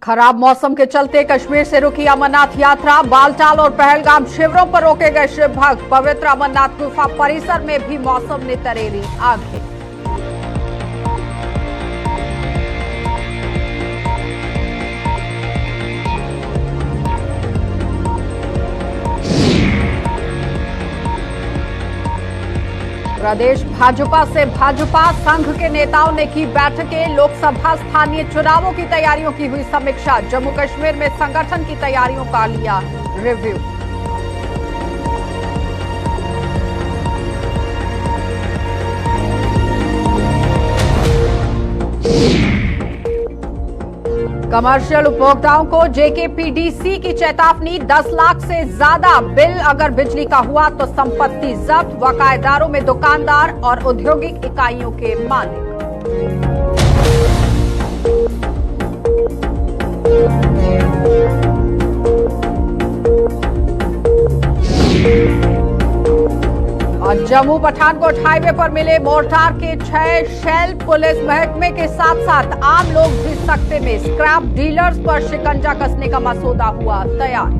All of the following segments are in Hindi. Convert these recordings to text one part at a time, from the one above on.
खराब मौसम के चलते कश्मीर से रुकी अमरनाथ यात्रा, बालटाल और पहलगाम शिविरों पर रोके गए शिव भक्त। पवित्र अमरनाथ गुफा परिसर में भी मौसम ने तरेरी आंखें। प्रदेश भाजपा से भाजपा संघ के नेताओं ने की बैठकें। लोकसभा स्थानीय चुनावों की तैयारियों की हुई समीक्षा। जम्मू कश्मीर में संगठन की तैयारियों का लिया रिव्यू। कमर्शियल उपभोक्ताओं को जेकेपीडीसी की चेतावनी। 10 लाख से ज्यादा बिल अगर बिजली का हुआ तो संपत्ति जब्त। बकायेदारों में दुकानदार और औद्योगिक इकाइयों के मालिक। और जम्मू पठानकोट हाईवे पर मिले मोर्टार के 6 शेल। पुलिस महकमे के साथ साथ आम लोग भी सख्ते में। स्क्रैप डीलर्स पर शिकंजा कसने का मसौदा हुआ तैयार।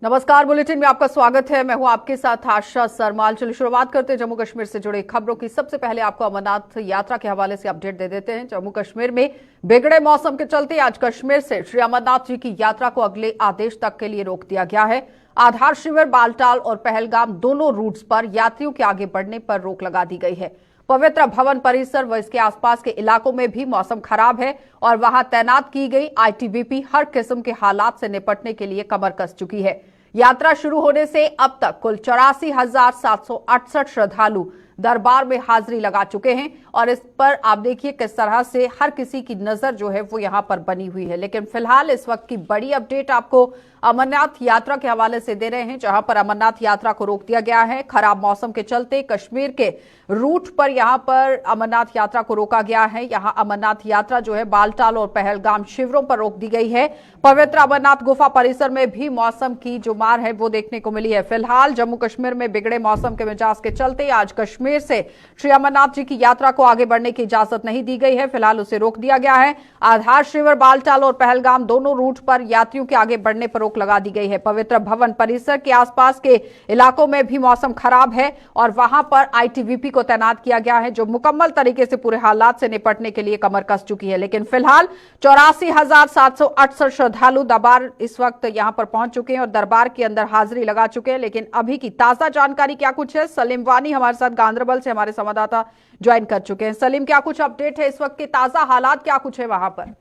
नमस्कार, बुलेटिन में आपका स्वागत है। मैं हूं आपके साथ आशा सरमाल। चलिए शुरुआत करते हैं जम्मू कश्मीर से जुड़ी खबरों की। सबसे पहले आपको अमरनाथ यात्रा के हवाले से अपडेट दे देते हैं। जम्मू कश्मीर में बिगड़े मौसम के चलते आज कश्मीर से श्री अमरनाथ जी की यात्रा को अगले आदेश तक के लिए रोक दिया गया है। आधार शिविर, बालटाल और पहलगाम दोनों रूट्स पर यात्रियों के आगे बढ़ने पर रोक लगा दी गई है। पवित्र भवन परिसर व इसके आसपास के इलाकों में भी मौसम खराब है और वहां तैनात की गई आईटीबीपी हर किस्म के हालात से निपटने के लिए कमर कस चुकी है। यात्रा शुरू होने से अब तक कुल 84,768 श्रद्धालु दरबार में हाजिरी लगा चुके हैं और इस पर आप देखिए किस तरह से हर किसी की नजर जो है वो यहां पर बनी हुई है। लेकिन फिलहाल इस वक्त की बड़ी अपडेट आपको अमरनाथ यात्रा के हवाले से दे रहे हैं, जहां पर अमरनाथ यात्रा को रोक दिया गया है। खराब मौसम के चलते कश्मीर के रूट पर यहां पर अमरनाथ यात्रा को रोका गया है। यहां अमरनाथ यात्रा जो है बालटाल और पहलगाम शिविरों पर रोक दी गई है। पवित्र अमरनाथ गुफा परिसर में भी मौसम की जो मार है वो देखने को मिली है। फिलहाल जम्मू कश्मीर में बिगड़े मौसम के मिजाज के चलते आज कश्मीर से श्री अमरनाथ जी की यात्रा को आगे बढ़ने की इजाजत नहीं दी गई है। फिलहाल उसे रोक दिया गया है। आधार शिविर, बालटाल और पहलगाम दोनों रूट पर यात्रियों के आगे बढ़ने पर रोक लगा दी गई है। पवित्र भवन परिसर के आसपास के इलाकों में भी मौसम खराब है और वहां पर आईटीबीपी को तैनात किया गया है, जो मुकम्मल तरीके से पूरे हालात से निपटने के लिए कमर कस चुकी है। लेकिन फिलहाल 84,768 श्रद्धालु दरबार इस वक्त यहां पर पहुंच चुके हैं और दरबार के अंदर हाजिरी लगा चुके हैं। लेकिन अभी की ताजा जानकारी क्या कुछ है, सलीम वानी हमारे साथ गांधरबल से हमारे संवाददाता ज्वाइन कर चुके हैं। सलीम, क्या कुछ अपडेट है इस वक्त के ताजा हालात क्या कुछ है वहां पर?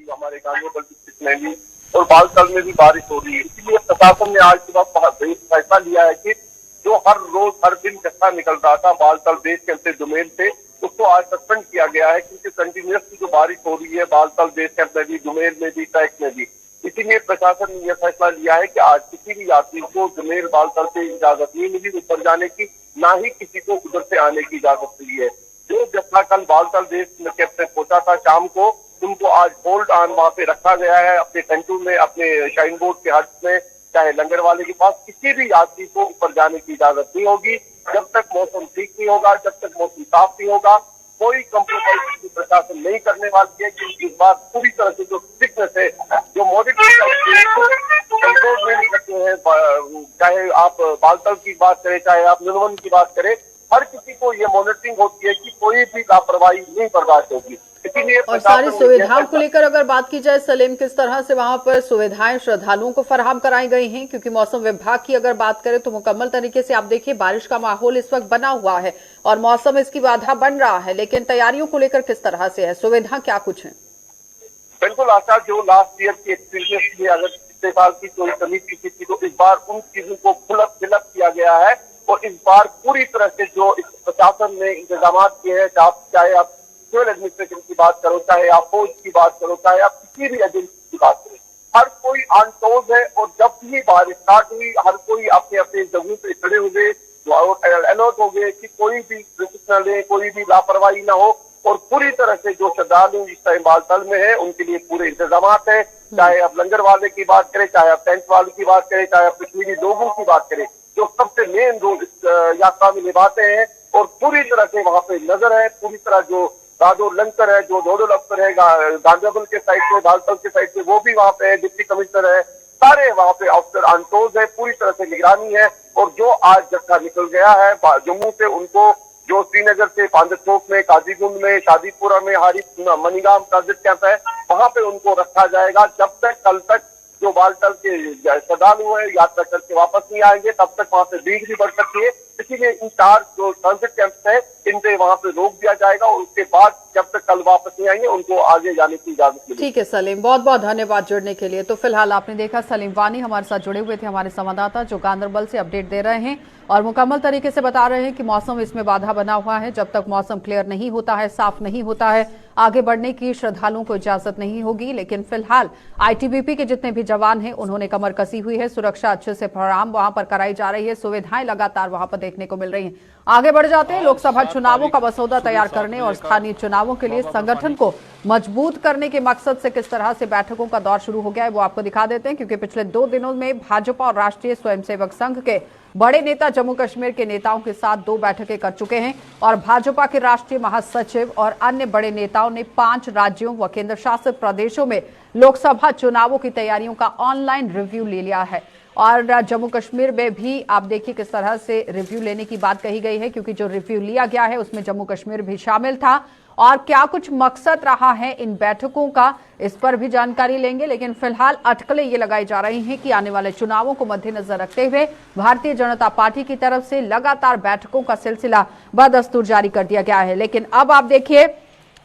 हमारे गांधरबल डिस्ट्रिक्ट में भी और बालटाल में भी बारिश हो रही है। इसलिए प्रशासन ने आज सुबह फैसला लिया है कि जो हर रोज हर दिन जत्था निकल रहा था बालटाल बेस कैंप से डुमेल से, उसको आज सस्पेंड किया गया है, क्योंकि कंटिन्यूअसली जो बारिश हो रही है बालटाल बेस कैंप में भी, डुमेल में भी, ट्रैक में भी। इसीलिए प्रशासन ने यह फैसला लिया है कि आज किसी भी यात्री को डुमेल बालटाल से इजाजत नहीं मिली ऊपर जाने की, ना ही किसी को उधर से आने की इजाजत मिली है। जो जत्था कल बालटाल बेस कैंप में पहुंचा था शाम को, उनको आज होल्ड ऑन वहां पे रखा गया है, अपने टेंटू में, अपने शाइन बोर्ड के हट में, चाहे लंगर वाले के पास। किसी भी यात्री को ऊपर जाने की इजाजत नहीं होगी जब तक मौसम ठीक नहीं होगा, जब तक मौसम साफ नहीं होगा। कोई कंप्रोमाइज प्रशासन नहीं करने वाली है, क्योंकि इस बार पूरी तरह से जो स्ट्रिक्टनेस है, जो मॉनिटरिंग कंट्रोल में नहीं करते हैं, चाहे आप बालटाल की बात करें, चाहे आप नुनवन की बात करें, हर किसी को ये मॉनिटरिंग होती है कि कोई भी लापरवाही नहीं बर्दाश्त होगी। और सारी सुविधाओं को लेकर अगर बात की जाए सलीम, किस तरह से वहां पर सुविधाएं श्रद्धालुओं को फराहम कराई गई हैं? क्योंकि मौसम विभाग की अगर बात करें तो मुकम्मल तरीके से आप देखिए बारिश का माहौल इस वक्त बना हुआ है और मौसम इसकी बाधा बन रहा है, लेकिन तैयारियों को लेकर किस तरह से है, सुविधा क्या कुछ है? बिल्कुल आशा, जो लास्ट ईयर की एक्सपीरियंस में अगर पिछले साल की कोई कमी थी तो इस बार उन चीजों को फिलअप किया गया है और इस बार पूरी तरह से जो प्रशासन ने इंतजाम किए हैं, चाहे आप सिविल एडमिनिस्ट्रेशन की बात करो, चाहे आप फौज की बात करो, चाहे आप किसी भी एजेंसी की बात करें, हर कोई ऑन टोज है। और जब भी बारिश स्टार्ट हुई हर कोई अपने अपने जगहों पे खड़े हुए, अलर्ट हो गए कि कोई भी रिस्क न ले, कोई भी लापरवाही ना हो और पूरी तरह से जो श्रद्धालु इस टाइम बालतल में है उनके लिए पूरे इंतजाम है। चाहे आप लंगर वाले की बात करें, चाहे आप टेंट वाले की बात करें, चाहे आप कश्मीरी लोगों की बात करें, जो सबसे मेन रोल इस यात्रा में निभाते हैं और पूरी तरह से वहां पे नजर है। पूरी तरह जो दादो लंकर है, जो नोडल अफसर है गांधीनगर के साइड से, बालतल के साइड से, वो भी वहां पे है, डिप्टी कमिश्नर है, सारे वहां पे अफसर अनटोज है, पूरी तरह से निगरानी है। और जो आज जत्था निकल गया है जम्मू से, उनको जो श्रीनगर से पांडचौक में, काजीगुंड में, शादीपुरा में, हारिस मनीगाम ट्रांजिट कैंप है, वहां पे उनको रखा जाएगा जब तक कल तक जो बालतल के श्रद्धालु है यात्रा करके वापस नहीं आएंगे, तब तक वहां से भीड़ भी बढ़ सकती है। इसीलिए इन 4 जो ट्रांजिट कैंप्स है इन पे वहां पे रोक दिया जाएगा और उसके बाद जब तक कल वापस नहीं आएंगे उनको आगे जाने की इजाजत मिलेगी। ठीक है सलीम, बहुत बहुत धन्यवाद जुड़ने के लिए। तो फिलहाल आपने देखा सलीम वानी हमारे साथ जुड़े हुए थे, हमारे संवाददाता जो गांदरबल से अपडेट दे रहे हैं और मुकम्मल तरीके से बता रहे हैं कि मौसम इसमें बाधा बना हुआ है। जब तक मौसम क्लियर नहीं होता है, साफ नहीं होता है, आगे बढ़ने की श्रद्धालुओं को इजाजत नहीं होगी। लेकिन फिलहाल आईटीबीपी के जितने भी जवान हैं उन्होंने कमर कसी हुई है, सुरक्षा अच्छे से फराहम वहां पर कराई जा रही है, सुविधाएं लगातार वहां पर देखने को मिल रही हैं। आगे बढ़ जाते हैं, लोकसभा चुनावों का मसौदा तैयार करने और स्थानीय चुनावों के लिए संगठन को मजबूत करने के मकसद से किस तरह से बैठकों का दौर शुरू हो गया है वो आपको दिखा देते हैं। क्योंकि पिछले 2 दिनों में भाजपा और राष्ट्रीय स्वयंसेवक संघ के बड़े नेता जम्मू कश्मीर के नेताओं के साथ 2 बैठकें कर चुके हैं और भाजपा के राष्ट्रीय महासचिव और अन्य बड़े नेताओं ने 5 राज्यों व केंद्र शासित प्रदेशों में लोकसभा चुनावों की तैयारियों का ऑनलाइन रिव्यू ले लिया है। और जम्मू कश्मीर में भी आप देखिए किस तरह से रिव्यू लेने की बात कही गई है, क्योंकि जो रिव्यू लिया गया है उसमें जम्मू कश्मीर भी शामिल था। और क्या कुछ मकसद रहा है इन बैठकों का, इस पर भी जानकारी लेंगे। लेकिन फिलहाल अटकलें ये लगाई जा रही हैं कि आने वाले चुनावों को मद्देनजर रखते हुए भारतीय जनता पार्टी की तरफ से लगातार बैठकों का सिलसिला बदस्तूर जारी कर दिया गया है। लेकिन अब आप देखिए,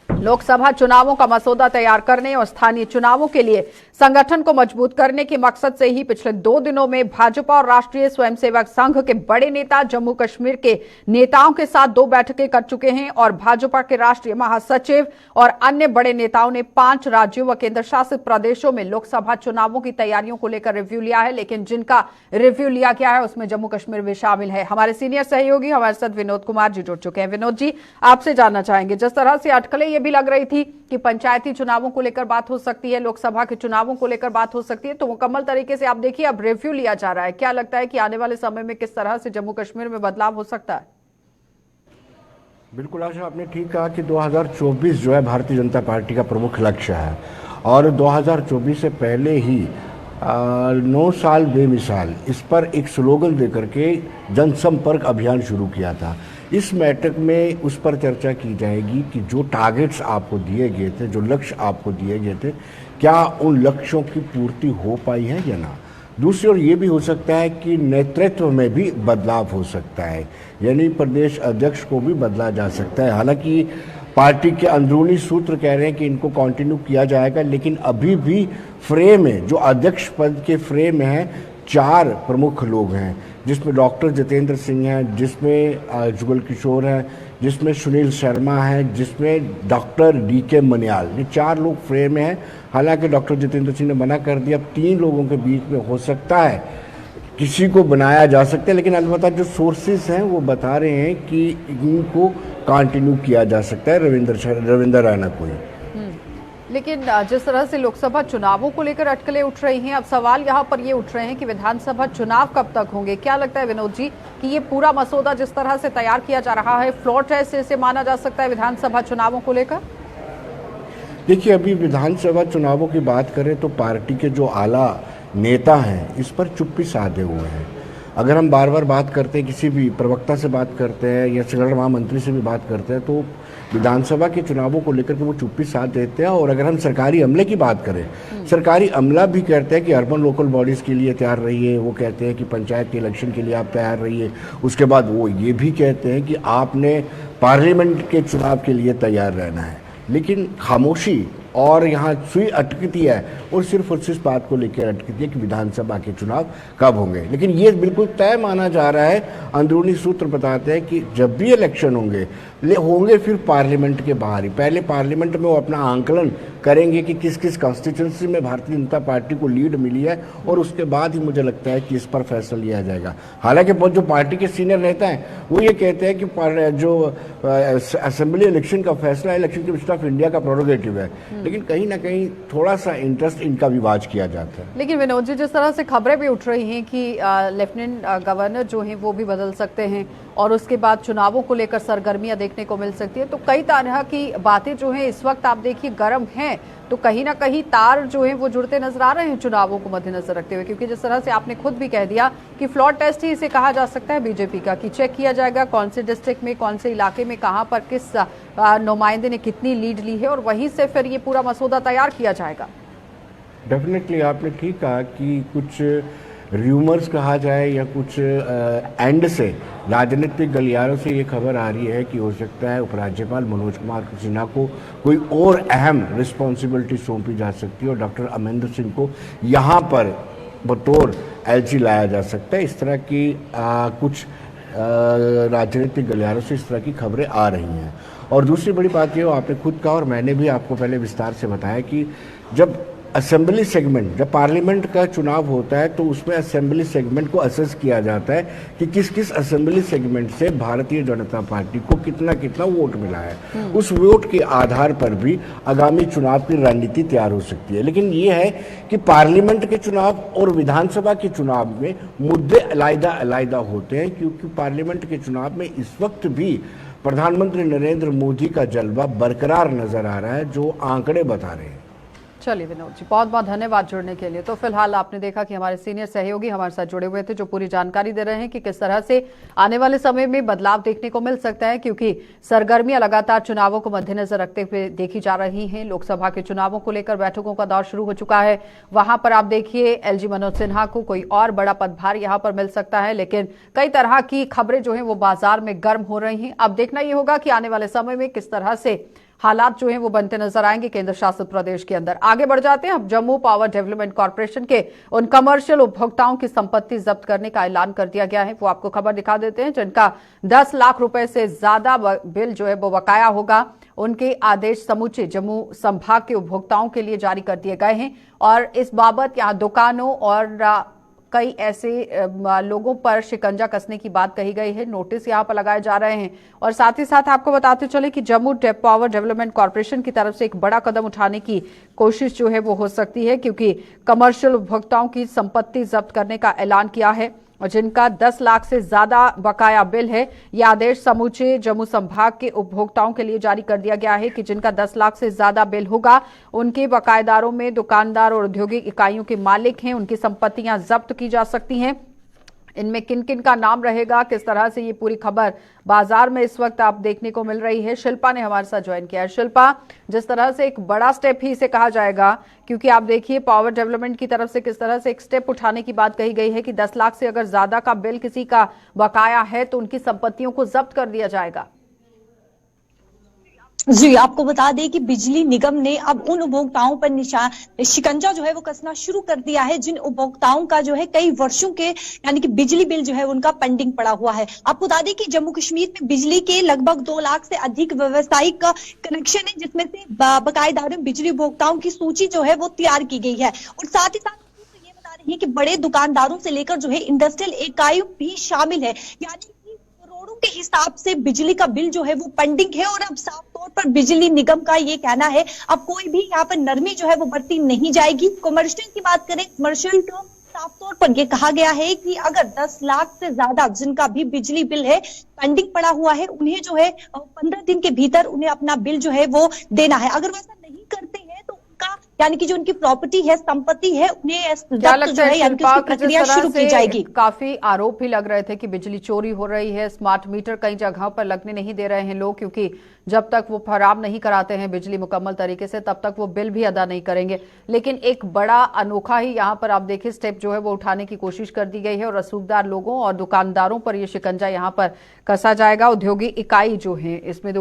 लोकसभा चुनावों का मसौदा तैयार करने और स्थानीय चुनावों के लिए संगठन को मजबूत करने के मकसद से ही पिछले 2 दिनों में भाजपा और राष्ट्रीय स्वयंसेवक संघ के बड़े नेता जम्मू कश्मीर के नेताओं के साथ 2 बैठकें कर चुके हैं और भाजपा के राष्ट्रीय महासचिव और अन्य बड़े नेताओं ने 5 राज्यों व केंद्र शासित प्रदेशों में लोकसभा चुनावों की तैयारियों को लेकर रिव्यू लिया है। लेकिन जिनका रिव्यू लिया गया है उसमें जम्मू कश्मीर भी शामिल है। हमारे सीनियर सहयोगी हमारे साथ विनोद कुमार जी जुड़ चुके हैं। विनोद जी, आपसे जानना चाहेंगे, जिस तरह से अटकलें ये भी लग रही थी कि पंचायती चुनावों को लेकर बात हो सकती है, लोकसभा के चुनावों को लेकर बात हो सकती है, तो मुकम्मल तरीके से आप देखिए अब रिव्यू लिया जा रहा है। क्या लगता है कि आने वाले समय में किस तरह से जम्मू कश्मीर में बदलाव हो सकता है? बिल्कुल आशा, आपने ठीक कहा कि 2024 जो है भारतीय जनता पार्टी का प्रमुख लक्ष्य है और 2024 से पहले ही 9 साल बेमिसाल, इस पर एक स्लोगन देकर के जनसंपर्क अभियान शुरू किया था। इस बैठक में उस पर चर्चा की जाएगी कि जो टारगेट्स आपको दिए गए थे, जो लक्ष्य आपको दिए गए थे, क्या उन लक्ष्यों की पूर्ति हो पाई है या ना। दूसरी ओर ये भी हो सकता है कि नेतृत्व में भी बदलाव हो सकता है, यानी प्रदेश अध्यक्ष को भी बदला जा सकता है। हालांकि पार्टी के अंदरूनी सूत्र कह रहे हैं कि इनको कंटिन्यू किया जाएगा, लेकिन अभी भी फ्रेम में जो अध्यक्ष पद के फ्रेम में है 4 प्रमुख लोग हैं, जिसमें डॉक्टर जितेंद्र सिंह हैं, जिसमें जुगल किशोर हैं, जिसमें सुनील शर्मा है, जिसमें डॉक्टर DK मनियाल, ये 4 लोग फ्रेम में हैं। हालांकि डॉक्टर जितेंद्र सिंह ने मना कर दिया, 3 लोगों के बीच में हो सकता है किसी को बनाया जा सकता है, लेकिन अलबत्ता जो सोर्सेज हैं वो बता रहे हैं कि इनको कंटिन्यू किया जा सकता है रविंद्र रैना को। लेकिन जिस तरह से लोकसभा चुनावों को लेकर अटकलें उठ रही हैं, अब सवाल यहाँ पर ये उठ रहे हैं कि विधानसभा चुनाव कब तक होंगे। क्या लगता है विनोद जी कि ये पूरा मसौदा जिस तरह से तैयार किया जा रहा है फ्लोर टेस्ट से माना जा सकता है विधानसभा चुनावों को लेकर? देखिए, अभी विधानसभा चुनावों की बात करें तो पार्टी के जो आला नेता हैं इस पर चुप्पी साधे हुए हैं। अगर हम बार बार बात करते हैं, किसी भी प्रवक्ता से बात करते हैं या संगठन महामंत्री से भी बात करते हैं, तो विधानसभा के चुनावों को लेकर के वो चुप्पी साध देते हैं। और अगर हम सरकारी अमले की बात करें, सरकारी अमला भी कहते हैं कि अर्बन लोकल बॉडीज़ के लिए तैयार रहिए, वो कहते हैं कि पंचायत के इलेक्शन के लिए आप तैयार रहिए। उसके बाद वो ये भी कहते हैं कि आपने पार्लियामेंट के चुनाव के लिए तैयार रहना है। लेकिन खामोशी और यहाँ सुई अटकती है और सिर्फ इस बात को लेकर अटकती है कि विधानसभा के चुनाव कब होंगे। लेकिन ये बिल्कुल तय माना जा रहा है, अंदरूनी सूत्र बताते हैं कि जब भी इलेक्शन होंगे फिर पार्लियामेंट के बाहर ही। पहले पार्लियामेंट में वो अपना आंकलन करेंगे कि किस किस कॉन्स्टिट्यूंसी में भारतीय जनता पार्टी को लीड मिली है, और उसके बाद ही मुझे लगता है कि इस पर फैसला लिया जाएगा। हालांकि जो पार्टी के सीनियर नेता हैं वो ये कहते हैं कि जो असेंबली इलेक्शन का फैसला इलेक्शन कमीशन ऑफ इंडिया का प्रोरोगेटिव है, लेकिन कहीं ना कहीं थोड़ा सा इंटरेस्ट इनका विवाद किया जाता है। लेकिन विनोद जी, जिस तरह से खबरें भी उठ रही हैं कि लेफ्टिनेंट गवर्नर जो हैं वो भी बदल सकते हैं और उसके बाद चुनावों को लेकर सरगर्मियां देखने को मिल सकती है, तो कई तरह की बातें जो हैं इस वक्त आप देखिए गर्म हैं, तो कहीं ना कहीं तार जो हैं वो जुड़ते नजर आ रहे हैं चुनावों को मद्देनजर रखते हुए। क्योंकि जिस तरह से आपने खुद भी कह दिया कि फ्लॉर टेस्ट ही इसे कहा जा सकता है बीजेपी का, कि चेक किया जाएगा कौन से डिस्ट्रिक्ट में, कौन से इलाके में, कहां पर किस नुमाइंदे ने कितनी लीड ली है, और वहीं से फिर ये पूरा मसौदा तैयार किया जाएगा। डेफिनेटली आपने ठीक कहा कि कुछ र्यूमर्स कहा जाए या कुछ एंड से राजनीतिक गलियारों से ये खबर आ रही है कि हो सकता है उपराज्यपाल मनोज कुमार सिन्हा को कोई और अहम रिस्पॉन्सिबिलिटी सौंपी जा सकती है और डॉक्टर अमरिंदर सिंह को यहाँ पर बतौर एलजी लाया जा सकता है। इस तरह की कुछ राजनीतिक गलियारों से इस तरह की खबरें आ रही हैं। और दूसरी बड़ी बात ये आपने खुद कहा और मैंने भी आपको पहले विस्तार से बताया कि जब असेंबली सेगमेंट, जब पार्लियामेंट का चुनाव होता है तो उसमें असेंबली सेगमेंट को असेस किया जाता है कि किस किस असेंबली सेगमेंट से भारतीय जनता पार्टी को कितना कितना वोट मिला है। उस वोट के आधार पर भी आगामी चुनाव की रणनीति तैयार हो सकती है। लेकिन ये है कि पार्लियामेंट के चुनाव और विधानसभा के चुनाव में मुद्दे अलग होते हैं, क्योंकि पार्लियामेंट के चुनाव में इस वक्त भी प्रधानमंत्री नरेंद्र मोदी का जलवा बरकरार नजर आ रहा है, जो आंकड़े बता रहे हैं। चलिए विनोद जी, बहुत बहुत धन्यवाद जुड़ने के लिए। तो फिलहाल आपने देखा कि हमारे सीनियर सहयोगी हमारे साथ जुड़े हुए थे, जो पूरी जानकारी दे रहे हैं कि किस तरह से आने वाले समय में बदलाव देखने को मिल सकता है, क्योंकि सरगर्मियां लगातार चुनावों को मद्देनजर रखते हुए देखी जा रही हैं। लोकसभा के चुनावों को लेकर बैठकों का दौर शुरू हो चुका है। वहां पर आप देखिए एलजी मनोज सिन्हा को कोई और बड़ा पदभार यहां पर मिल सकता है, लेकिन कई तरह की खबरें जो है वो बाजार में गर्म हो रही हैं। अब देखना यह होगा कि आने वाले समय में किस तरह से हालात जो हैं वो बनते नजर आएंगे केंद्र शासित प्रदेश के अंदर। आगे बढ़ जाते हैं। अब जम्मू पावर डेवलपमेंट कॉर्पोरेशन के उन कमर्शियल उपभोक्ताओं की संपत्ति जब्त करने का ऐलान कर दिया गया है। वो आपको खबर दिखा देते हैं, जिनका 10 लाख रुपए से ज्यादा बिल जो है वो बकाया होगा। उनके आदेश समूचे जम्मू संभाग के उपभोक्ताओं के लिए जारी कर दिए गए हैं और इस बाबत यहाँ दुकानों और कई ऐसे लोगों पर शिकंजा कसने की बात कही गई है। नोटिस यहां पर लगाए जा रहे हैं और साथ ही साथ आपको बताते चले कि जम्मू पावर डेवलपमेंट कॉर्पोरेशन की तरफ से एक बड़ा कदम उठाने की कोशिश जो है वो हो सकती है, क्योंकि कमर्शियल उपभोक्ताओं की संपत्ति जब्त करने का ऐलान किया है और जिनका 10 लाख से ज्यादा बकाया बिल है। यह आदेश समूचे जम्मू संभाग के उपभोक्ताओं के लिए जारी कर दिया गया है कि जिनका 10 लाख से ज्यादा बिल होगा, उनके बकायेदारों में दुकानदार और औद्योगिक इकाइयों के मालिक हैं, उनकी संपत्तियां जब्त की जा सकती हैं। इनमें किन किन का नाम रहेगा, किस तरह से ये पूरी खबर बाजार में इस वक्त आप देखने को मिल रही है। शिल्पा ने हमारे साथ ज्वाइन किया है। शिल्पा, जिस तरह से एक बड़ा स्टेप ही इसे कहा जाएगा, क्योंकि आप देखिए पावर डेवलपमेंट की तरफ से किस तरह से एक स्टेप उठाने की बात कही गई है कि 10 लाख से अगर ज्यादा का बिल किसी का बकाया है तो उनकी संपत्तियों को जब्त कर दिया जाएगा। जी, आपको बता दें कि बिजली निगम ने अब उन उपभोक्ताओं पर शिकंजा जो है वो कसना शुरू कर दिया है, जिन उपभोक्ताओं का जो है कई वर्षों के यानी कि बिजली बिल जो है उनका पेंडिंग पड़ा हुआ है। आपको बता दें कि जम्मू कश्मीर में बिजली के लगभग 2 लाख से अधिक व्यावसायिक कनेक्शन है, जिसमें से बकायेदारों बिजली उपभोक्ताओं की सूची जो है वो तैयार की गई है और साथ ही साथ ये बता रही है कि बड़े दुकानदारों से लेकर जो है इंडस्ट्रियल इकाइयों भी शामिल है, यानी करोड़ों के हिसाब से बिजली का बिल जो है वो पेंडिंग है। और अब साफ तौर पर बिजली निगम का ये कहना है अब कोई भी यहाँ पर नरमी जो है वो बरती नहीं जाएगी। कमर्शियल की बात करें, कमर्शियल तो साफ तौर पर ये कहा गया है कि अगर 10 लाख से ज्यादा जिनका भी बिजली बिल है पेंडिंग पड़ा हुआ है, उन्हें जो है 15 दिन के भीतर उन्हें अपना बिल जो है वो देना है। अगर वैसा नहीं करते हैं तो उनका यानी कि जो उनकी प्रॉपर्टी है, संपत्ति है, उन्हें जब्त जो है यानी कि उसकी प्रक्रिया शुरू की जाएगी। काफी आरोप भी लग रहे थे कि बिजली चोरी हो रही है, स्मार्ट मीटर कई जगहों पर लगने नहीं दे रहे हैं लोग, क्योंकि जब तक वो फराहम नहीं कराते हैं बिजली मुकम्मल तरीके से तब तक वो बिल भी अदा नहीं करेंगे। लेकिन एक बड़ा अनोखा ही यहाँ पर आप देखिए स्टेप जो है वो उठाने की कोशिश कर दी गई है और रसूखदार लोगों और दुकानदारों पर यह शिकंजा यहाँ पर कसा जाएगा। औद्योगिक इकाई जो है इसमें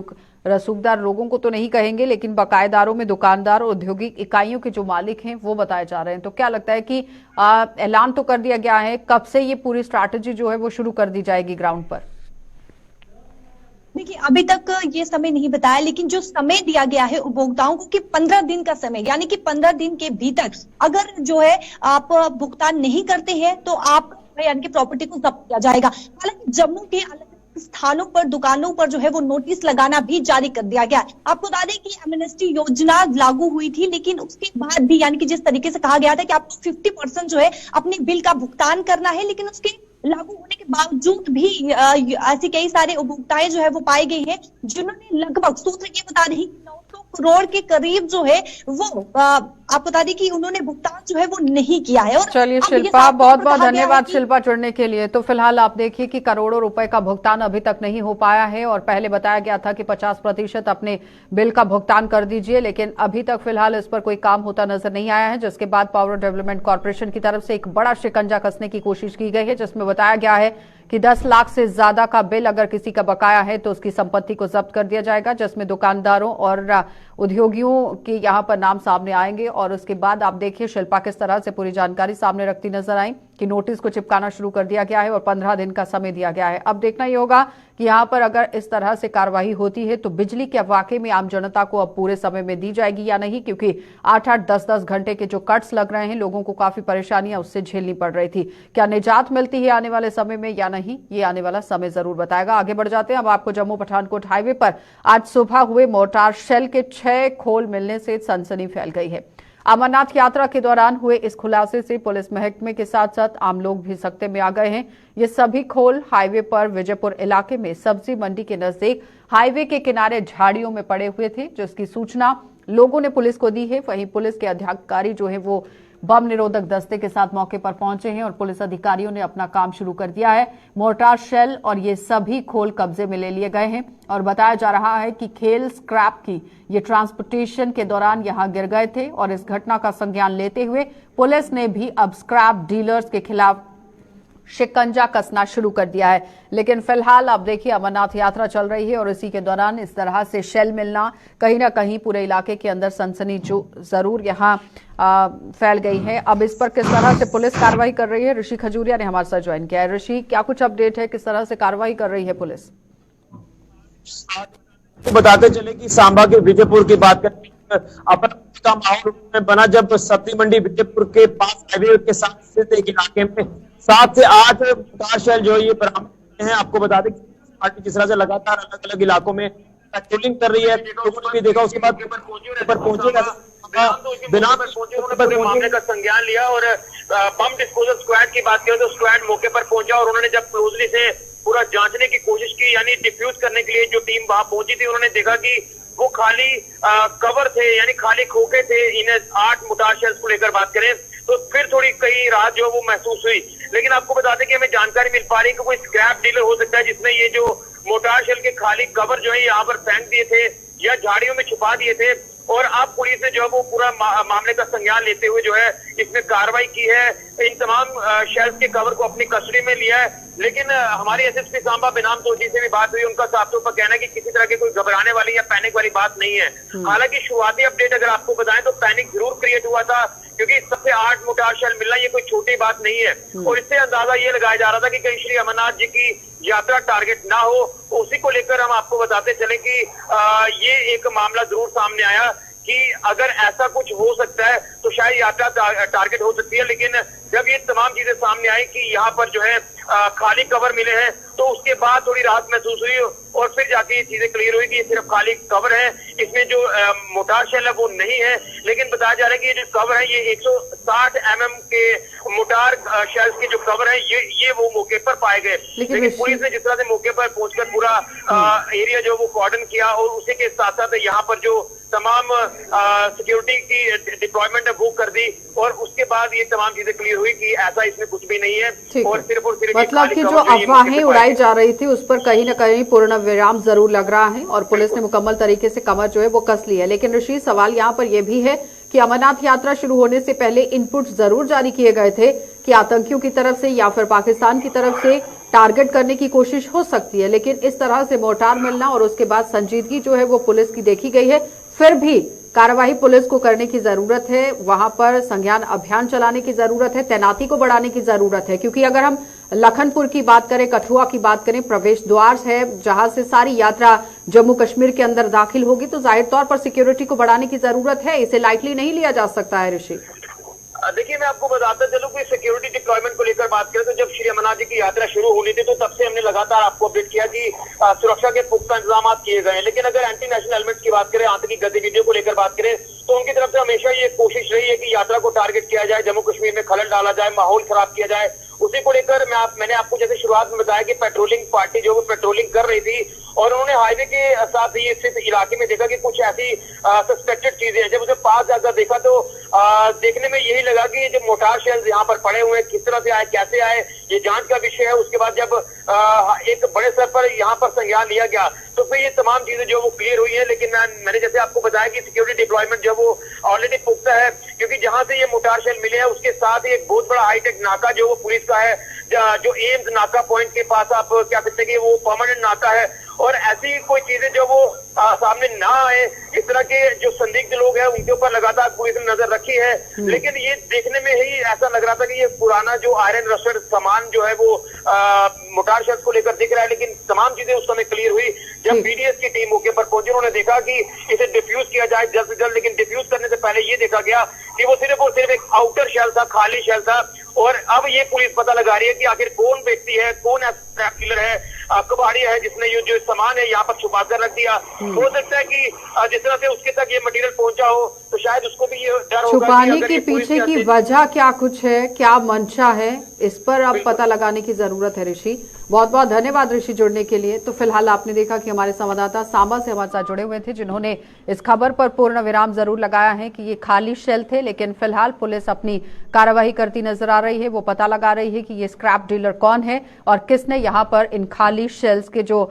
रसूखदार लोगों को तो नहीं कहेंगे, लेकिन बकायेदारों में दुकानदार और औद्योगिक इकाइयों के जो मालिक हैं वो बताए जा रहे हैं। तो क्या लगता है कि ऐलान तो कर दिया गया है, कब से ये पूरी स्ट्रैटेजी जो है वो शुरू कर दी जाएगी ग्राउंड पर? देखिए, अभी तक ये समय नहीं बताया, लेकिन जो समय दिया गया है उपभोक्ताओं को कि 15 दिन का समय, यानी कि 15 दिन के भीतर अगर जो है आप भुगतान नहीं करते हैं तो आप यानी कि प्रॉपर्टी को जब्त किया जाएगा। हालांकि जम्मू के अलग स्थानों पर दुकानों पर जो है वो नोटिस लगाना भी जारी कर दिया गया। आपको बता दें कि एमनेस्टी योजना लागू हुई थी, लेकिन उसके बाद भी यानी कि जिस तरीके से कहा गया था कि आपको 50% जो है अपने बिल का भुगतान करना है, लेकिन उसके लागू होने के बावजूद भी ऐसे कई सारे उपभोक्ताएं जो है वो पाए गए हैं जिन्होंने लगभग, सूत्र ये बता रही 900 करोड़ के करीब जो है वो आपको बता दें कि उन्होंने भुगतान जो है वो नहीं किया है। और चलिए शिल्पा, बहुत बहुत धन्यवाद शिल्पा जुड़ने के लिए। तो फिलहाल आप देखिए कि करोड़ों रुपए का भुगतान अभी तक नहीं हो पाया है, और पहले बताया गया था कि 50% अपने बिल का भुगतान कर दीजिए, लेकिन अभी तक फिलहाल इस पर कोई काम होता नजर नहीं आया है। जिसके बाद पावर डेवलपमेंट कॉर्पोरेशन की तरफ से एक बड़ा शिकंजा कसने की कोशिश की गई है, जिसमें बताया गया है कि 10 लाख से ज्यादा का बिल अगर किसी का बकाया है तो उसकी संपत्ति को जब्त कर दिया जाएगा, जिसमें दुकानदारों और उद्योगियों के यहां पर नाम सामने आएंगे। और उसके बाद आप देखिए शिल्पा किस तरह से पूरी जानकारी सामने रखती नजर आई कि नोटिस को चिपकाना शुरू कर दिया गया है और 15 दिन का समय दिया गया है। अब देखना ही होगा कि यहां पर अगर इस तरह से कार्रवाई होती है तो बिजली क्या वाकई में आम जनता को अब पूरे समय में दी जाएगी या नहीं, क्योंकि 8-8, 10-10 घंटे के जो कट्स लग रहे हैं, लोगों को काफी परेशानियां उससे झेलनी पड़ रही थी। क्या निजात मिलती है आने वाले समय में या नहीं, ये आने वाला समय जरूर बताएगा। आगे बढ़ जाते हैं। अब आपको जम्मू पठानकोट हाईवे पर आज सुबह हुए मोर्टार शेल के 6 खोल मिलने से सनसनी फैल गई है। अमरनाथ यात्रा के दौरान हुए इस खुलासे से पुलिस महकमे के साथ साथ आम लोग भी सकते में आ गए हैं। ये सभी खोल हाईवे पर विजयपुर इलाके में सब्जी मंडी के नजदीक हाईवे के किनारे झाड़ियों में पड़े हुए थे, जिसकी सूचना लोगों ने पुलिस को दी है। वहीं पुलिस के अधिकारी जो है वो बम निरोधक दस्ते के साथ मौके पर पहुंचे हैं और पुलिस अधिकारियों ने अपना काम शुरू कर दिया है। मोर्टार शेल और ये सभी खोल कब्जे में ले लिए गए हैं और बताया जा रहा है कि खेल स्क्रैप की ये ट्रांसपोर्टेशन के दौरान यहां गिर गए थे, और इस घटना का संज्ञान लेते हुए पुलिस ने भी अब स्क्रैप डीलर्स के खिलाफ शिकंजा कसना शुरू कर दिया है। लेकिन फिलहाल आप देखिए अमरनाथ यात्रा चल रही है और इसी के दौरान इस तरह से शेल मिलना कहीं ना कहीं पूरे इलाके के अंदर सनसनी जो जरूर यहां फैल गई है। अब इस पर किस तरह से पुलिस कार्रवाई कर रही है, ऋषि खजूरिया ने हमारे साथ ज्वाइन किया है। ऋषि, क्या कुछ अपडेट है, किस तरह से कार्रवाई कर रही है पुलिस? बताते चले कि सांबा के विजयपुर की बात करें, अपना का माहौल में बना जब सब्जी मंडी विजयपुर के पास हाईवे के साथ स्थित एक इलाके में 7 से 8 मोटार शेल जो ये बरामद हैं। आपको बता दें पार्टी जिस तरह से लगातार अलग अलग इलाकों में पेट्रोलिंग कर रही है, लोगों ने भी देखा। उसके बाद पहुंचेगा बिना मामले का संज्ञान लिया और बम डिस्पोजल स्क्वाड की बात करें तो स्क्वाड मौके पर पहुंचा और उन्होंने जब क्लोजली से पूरा जांचने की कोशिश की, यानी डिफ्यूज करने के लिए जो टीम वहां पहुंची थी, उन्होंने देखा कि वो खाली कवर थे, यानी खाली खोखे थे। इन 8 मोटार शेल्स को लेकर बात करें तो फिर थोड़ी कई राहत जो वो महसूस हुई। लेकिन आपको बता दें कि हमें जानकारी मिल पा रही है कि कोई स्क्रैप डीलर हो सकता है जिसने ये जो मोटार शेल के खाली कवर जो है यहाँ पर फेंक दिए थे या झाड़ियों में छुपा दिए थे। और अब पुलिस ने जो है वो पूरा मामले का संज्ञान लेते हुए जो है इसमें कार्रवाई की है, इन तमाम शेल्फ के कवर को अपनी कस्टडी में लिया है। लेकिन हमारी एसएसपी सांबा बेनाम तोजी से भी बात हुई, उनका साफ तौर पर कहना है कि किसी तरह की कोई घबराने वाली या पैनिक वाली बात नहीं है। हालांकि शुरुआती अपडेट अगर आपको बताएं तो पैनिक जरूर क्रिएट हुआ था, क्योंकि सबसे 8 मोटार शेल मिलना ये कोई छोटी बात नहीं है। और इससे अंदाजा ये लगाया जा रहा था कि कहीं श्री अमरनाथ जी की यात्रा टारगेट ना हो। उसी को लेकर हम आपको बताते चले कि ये एक मामला जरूर सामने आया कि अगर ऐसा कुछ हो सकता है तो शायद यात्रा टारगेट हो सकती है। लेकिन जब ये तमाम चीजें सामने आई कि यहाँ पर जो है खाली कवर मिले हैं तो उसके बाद थोड़ी राहत महसूस हुई और फिर जाके ये चीजें क्लियर हुई कि ये सिर्फ खाली कवर है, इसमें जो मोटार शेल है वो नहीं है। लेकिन बताया जा रहा है कि ये जो कवर है ये 160 mm के मोटार शेल्स के जो कवर है ये वो मौके पर पाए गए। लेकिन पुलिस ने जिस तरह से मौके पर पहुंचकर पूरा एरिया जो वो कॉर्डन किया और उसी के साथ साथ यहाँ पर जो तमाम सिक्योरिटी की डिप्लॉयमेंट है वो कर दी और उसके बाद ये तमाम चीजें क्लियर हुई कि ऐसा इसमें कुछ भी नहीं है। और सिर्फ मतलब कि जो अफवाहें उड़ाई जा रही थी उस पर कहीं न कहीं पूर्ण विराम जरूर लग रहा है और पुलिस ने मुकम्मल तरीके से कमर जो है वो कस ली है। लेकिन ऋषि, सवाल यहाँ पर यह भी है कि अमरनाथ यात्रा शुरू होने से पहले इनपुट जरूर जारी किए गए थे कि आतंकियों की तरफ से या फिर पाकिस्तान की तरफ से टारगेट करने की कोशिश हो सकती है, लेकिन इस तरह से मोर्टार मिलना और उसके बाद संजीदगी जो है वो पुलिस की देखी गई है। फिर भी कार्यवाही पुलिस को करने की जरूरत है, वहां पर संज्ञान अभियान चलाने की जरूरत है, तैनाती को बढ़ाने की जरूरत है, क्योंकि अगर हम लखनपुर की बात करें, कठुआ की बात करें, प्रवेश द्वार है जहां से सारी यात्रा जम्मू कश्मीर के अंदर दाखिल होगी, तो जाहिर तौर पर सिक्योरिटी को बढ़ाने की जरूरत है। इसे लाइटली नहीं लिया जा सकता है ऋषि। देखिए, मैं आपको बताता चलूं कि सिक्योरिटी डिप्लॉयमेंट को लेकर बात करें तो जब श्री अमरनाथ जी की यात्रा शुरू होनी थी तो तब से हमने लगातार आपको अपडेट किया कि सुरक्षा के पुख्ता इंतजाम किए गए हैं। लेकिन अगर एंटी नेशनल एलिमेंट्स की बात करें, आतंकी गतिविधियों को लेकर बात करें, तो उनकी तरफ से हमेशा ये कोशिश रही है कि यात्रा को टारगेट किया जाए, जम्मू कश्मीर में खलल डाला जाए, माहौल खराब किया जाए। उसी को लेकर मैंने आपको जैसे शुरुआत में बताया कि पेट्रोलिंग पार्टी जो पेट्रोलिंग कर रही थी और उन्होंने हाईवे के साथ ही स्थित इलाके में देखा कि कुछ ऐसी सस्पेक्टेड चीजें हैं। जब उसे पास जाकर देखा तो देखने में यही लगा कि जो मोटार शेल्स यहाँ पर पड़े हुए हैं, किस तरह से आए, कैसे आए, ये जांच का विषय है। उसके बाद जब एक बड़े स्तर पर यहाँ पर संज्ञान लिया गया तो फिर ये तमाम चीजें जो वो क्लियर हुई है। लेकिन मैंने जैसे आपको बताया कि सिक्योरिटी डिप्लॉयमेंट जो वो ऑलरेडी पुख्ता है, क्योंकि जहां से ये मोटार शेल मिले हैं उसके साथ ही एक बहुत बड़ा हाईटेक नाका जो वो पुलिस का है, जो एम्स नाका पॉइंट के पास आप क्या कहते हैं कि वो परमानेंट नाका है। और ऐसी कोई चीजें जो वो सामने ना आए, इस तरह के जो संदिग्ध लोग हैं उनके ऊपर लगातार पुलिस ने नजर रखी है। लेकिन ये देखने में ही ऐसा लग रहा था कि ये पुराना जो आयरन रस्टेड सामान जो है वो मोटार शेल्स को लेकर दिख रहा है। लेकिन तमाम चीजें उस समय क्लियर हुई जब बीडीएस की टीम मौके पर पहुंची। उन्होंने देखा कि इसे डिफ्यूज किया जाए जल्द से जल्द, लेकिन डिफ्यूज करने से पहले ये देखा गया कि वो सिर्फ एक आउटर शेल था, खाली शेल था। और अब ये पुलिस पता लगा रही है कि आखिर कौन व्यक्ति है, कौन ट्रैप किलर है, कबाड़ी है जिसने ये जो सामान है यहाँ पर छुपा कर रख दिया। हो सकता है कि जिस तरह से उसके तक ये मटेरियल पहुंचा हो तो शायद उसको भी ये डर होगा छुपाने के पीछे की वजह क्या कुछ है, क्या मंशा है, इस पर अब पता लगाने की जरूरत है। ऋषि, बहुत बहुत धन्यवाद ऋषि जुड़ने के लिए। तो फिलहाल आपने देखा कि हमारे संवाददाता सांबा से हमारे साथ जुड़े हुए थे, जिन्होंने इस खबर पर पूर्ण विराम जरूर लगाया है कि ये खाली शेल थे, लेकिन फिलहाल पुलिस अपनी कार्यवाही करती नजर आ रही है। वो पता लगा रही है कि ये स्क्रैप डीलर कौन है और किसने यहाँ पर इन खाली शेल्स के जो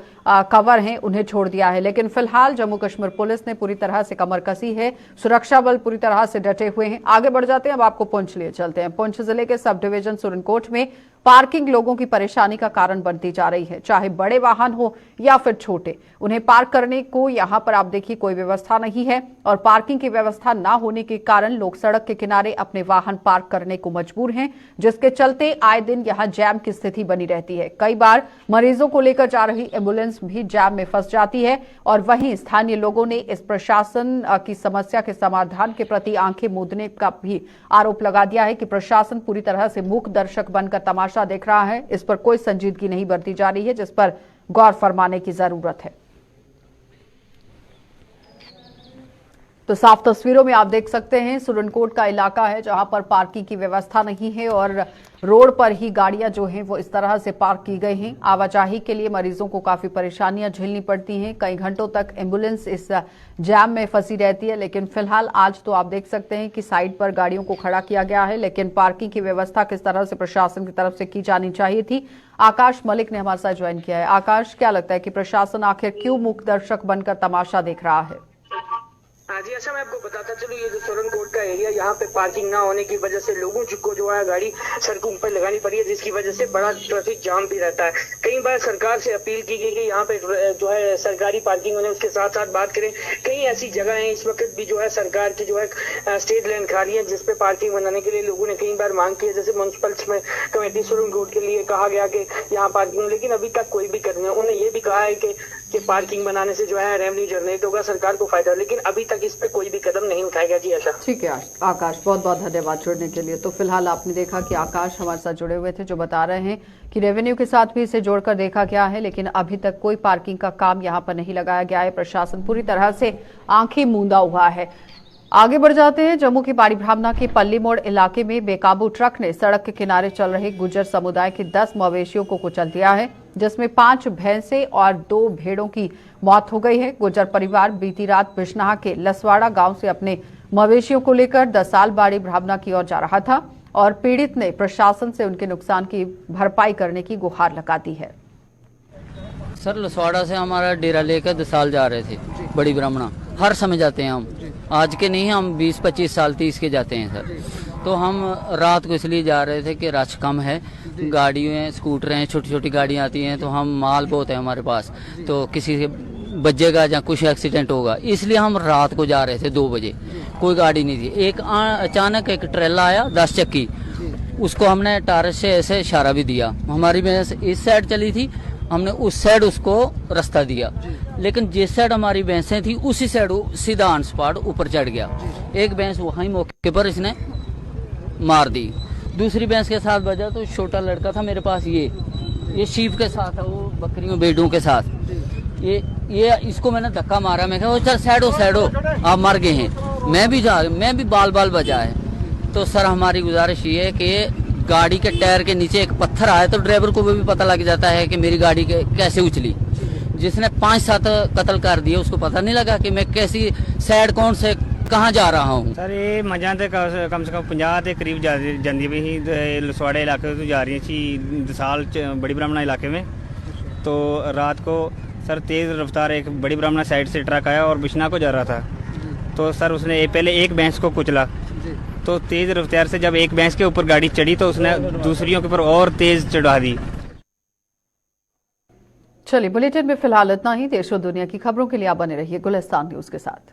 कवर हैं उन्हें छोड़ दिया है। लेकिन फिलहाल जम्मू कश्मीर पुलिस ने पूरी तरह से कमर कसी है, सुरक्षा बल पूरी तरह से डटे हुए हैं। आगे बढ़ जाते हैं, अब आपको पुंछ लिए चलते हैं। पुंछ जिले के सब डिवीजन सुरनकोट में पार्किंग लोगों की परेशानी का कारण बनती जा रही है, चाहे बड़े वाहन हो या फिर छोटे। उन्हें पार्क करने को यहां पर आप देखिए कोई व्यवस्था नहीं है और पार्किंग की व्यवस्था ना होने के कारण लोग सड़क के किनारे अपने वाहन पार्क करने को मजबूर हैं, जिसके चलते आए दिन यहां जैम की स्थिति बनी रहती है। कई बार मरीजों को लेकर जा रही एम्बुलेंस भी जैम में फंस जाती है और वहीं स्थानीय लोगों ने इस प्रशासन की समस्या के समाधान के प्रति आंखें मूंदने का भी आरोप लगा दिया है कि प्रशासन पूरी तरह से मूक दर्शक बनकर तमाशा देख रहा है। इस पर कोई संजीदगी नहीं बरती जा रही है, जिस पर गौर फरमाने की जरूरत है। तो साफ तस्वीरों में आप देख सकते हैं सुरनकोट का इलाका है जहां पर पार्किंग की व्यवस्था नहीं है और रोड पर ही गाड़ियां जो हैं वो इस तरह से पार्क की गई हैं। आवाजाही के लिए मरीजों को काफी परेशानियां झेलनी पड़ती हैं, कई घंटों तक एम्बुलेंस इस जैम में फंसी रहती है। लेकिन फिलहाल आज तो आप देख सकते हैं कि साइड पर गाड़ियों को खड़ा किया गया है, लेकिन पार्किंग की व्यवस्था किस तरह से प्रशासन की तरफ से की जानी चाहिए थी। आकाश मलिक ने हमारे साथ ज्वाइन किया है। आकाश, क्या लगता है कि प्रशासन आखिर क्यों मूक दर्शक बनकर तमाशा देख रहा है? हाँ जी, ऐसा मैं आपको बताता चलूँ, ये जो सुरनकोट का एरिया, यहाँ पे पार्किंग ना होने की वजह से लोगों को जो है गाड़ी सड़कों पर लगानी पड़ी है, जिसकी वजह से बड़ा ट्रैफिक जाम भी रहता है। कई बार सरकार से अपील की गई कि यहाँ पे जो है सरकारी पार्किंग होने, उसके साथ साथ बात करें कई ऐसी जगह है इस वक्त भी जो है सरकार की जो है स्टेट लैंड खाली है, जिसपे पार्किंग बनाने के लिए लोगों ने कई बार मांग की है। जैसे म्यूनसिपल कमेटी सुरनकोट के लिए कहा गया कि यहाँ पार्किंग, लेकिन अभी तक कोई भी कदम नहीं। उन्होंने ये भी कहा है कि पार्किंग बनाने से जो है रेवेन्यू जनरेट होगा, सरकार को फायदा, लेकिन अभी तक इस पे कोई भी कदम नहीं उठाया गया। जी ऐसा। ठीक है आकाश, बहुत बहुत धन्यवाद जुड़ने के लिए। तो फिलहाल आपने देखा कि आकाश हमारे साथ जुड़े हुए थे, जो बता रहे हैं कि रेवेन्यू के साथ भी इसे जोड़कर देखा गया है, लेकिन अभी तक कोई पार्किंग का काम यहाँ पर नहीं लगाया गया है। प्रशासन पूरी तरह से आंखें मूंदा हुआ है। आगे बढ़ जाते हैं। जम्मू के बाड़ी ब्राह्मणा के पल्ली मोड़ इलाके में बेकाबू ट्रक ने सड़क के किनारे चल रहे गुर्जर समुदाय के 10 मवेशियों को कुचल दिया है, जिसमें 5 भैंसे और 2 भेड़ों की मौत हो गई है। गुर्जर परिवार बीती रात बिश्नाह के लसवाड़ा गांव से अपने मवेशियों को लेकर 10 साल बाड़ी ब्राह्मणा की ओर जा रहा था और पीड़ित ने प्रशासन से उनके नुकसान की भरपाई करने की गुहार लगा दी है। सर, लसवाड़ा से हमारा डेरा लेकर 10 साल जा रहे थे बड़ी ब्राह्मणा। हर समय जाते हैं हम, आज के नहीं, हम 20-25 साल 30 के जाते हैं सर। तो हम रात को इसलिए जा रहे थे कि रश कम है, गाड़ियाँ स्कूटर हैं, छोटी छोटी गाड़ियाँ आती हैं, तो हम माल बहुत है हमारे पास, तो किसी से बजेगा या कुछ एक्सीडेंट होगा, इसलिए हम रात को जा रहे थे 2 बजे। कोई गाड़ी नहीं थी। अचानक एक ट्रेला आया 10 चक्की, उसको हमने टारस से ऐसे इशारा भी दिया। हमारी भैंस इस साइड चली थी, हमने उस साइड उसको रास्ता दिया, लेकिन जिस साइड हमारी भैंसें थी उसी साइड सीधा ऑन स्पॉट ऊपर चढ़ गया। एक भैंस वहीं मौके पर इसने मार दी, दूसरी भैंस के साथ बजा तो छोटा लड़का था मेरे पास, ये शीप के साथ है, वो बकरियों बेडों के साथ, ये इसको मैंने धक्का मारा। मैं कहा चल साइड हो, आप मर गए हैं। मैं भी बाल बजा है। तो सर हमारी गुजारिश ये है कि गाड़ी के टायर के नीचे एक पत्थर आया तो ड्राइवर को भी पता लग जाता है कि मेरी गाड़ी कैसे उछली। जिसने 5-7 कत्ल कर दिए उसको पता नहीं लगा कि मैं कैसी साइड कौन से कहाँ जा रहा हूँ। सर ये मजा तो कम से कम 50 के करीब जाती भी ही लसवाड़े इलाके तो जा रही थी दसाल बड़ी ब्राह्मणा इलाके में। तो रात को सर तेज़ रफ्तार एक बड़ी ब्राह्मणा साइड से ट्रक आया और बिश्ना को जा रहा था। तो सर उसने पहले एक भैंस को कुचला, तो तेज़ रफ्तार से जब एक भैंस के ऊपर गाड़ी चढ़ी तो उसने दूसरियों के ऊपर और तेज़ चढ़ा दी। चलिए बुलेटिन में फिलहाल इतना ही। देश और दुनिया की खबरों के लिए आप बने रहिए गुलिस्तान न्यूज के साथ।